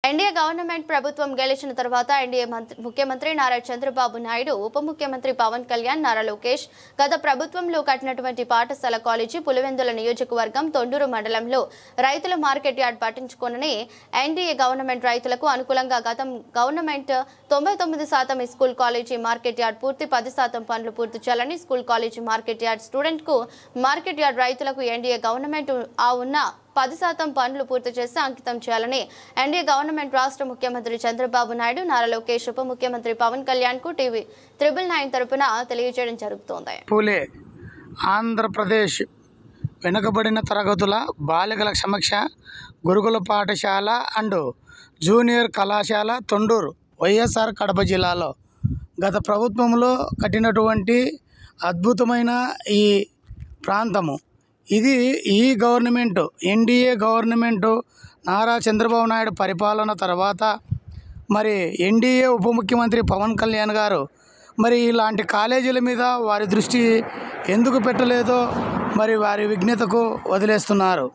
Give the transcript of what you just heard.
NDA government ప్రభుత్వం గెలిచిన తర్వాత ఎన్డీఏ ముఖ్యమంత్రి నారా చంద్రబాబు నాయుడు, ఉప ముఖ్యమంత్రి పవన్ కళ్యాణ్, నారా లోకేష్ గత ప్రభుత్వంలో కట్టినటువంటి పాఠశాల కాలేజీ పులివెందుల నియోజకవర్గం తొండూరు మండలంలో రైతుల మార్కెట్ యార్డ్ పట్టించుకోనని ఎన్డీఏ గవర్నమెంట్ రైతులకు అనుకూలంగా గతం government 99% school college market yard పూర్తి 10% పనులు పూర్తి చేయాలని school college market yard student కు మార్కెట్ యార్డ్ రైతులకు ఎన్డీఏ గవర్నమెంట్ ఉన్న 10% పనులు పూర్తి చేసి అంకితం చేయాలని ఎన్డీఏ గవర్నమెంట్ రాష్ట్ర ముఖ్యమంత్రి చంద్రబాబు నాయుడు, నారా లోకేష్, ఉప ముఖ్యమంత్రి పవన్ కళ్యాణ్ కు టీవీ 999 తరపున తెలియజేయడం జరుగుతోంది. పూలే ఆంధ్రప్రదేశ్ వెనుకబడిన తరగతుల బాలికల సమక్ష గురుకుల పాఠశాల అండ్ జూనియర్ కళాశాల తొండూరు వైఎస్ఆర్ కడప జిల్లాలో గత ప్రభుత్వంలో కట్టినటువంటి అద్భుతమైన ఈ ప్రాంతము. ఇది ఈ government NDA government Nara Chandrababu Naidu పరిపాలన తర్వాత మరి ఎన్డీఏ ఉప ముఖ్యమంత్రి పవన్ కళ్యాణ్ గారు మరి ఇలాంటి కాలేజీల మీద వారి దృష్టి ఎందుకు పెట్టలేదో మరి వారి విజ్ఞతకు వదిలేస్తున్నారు.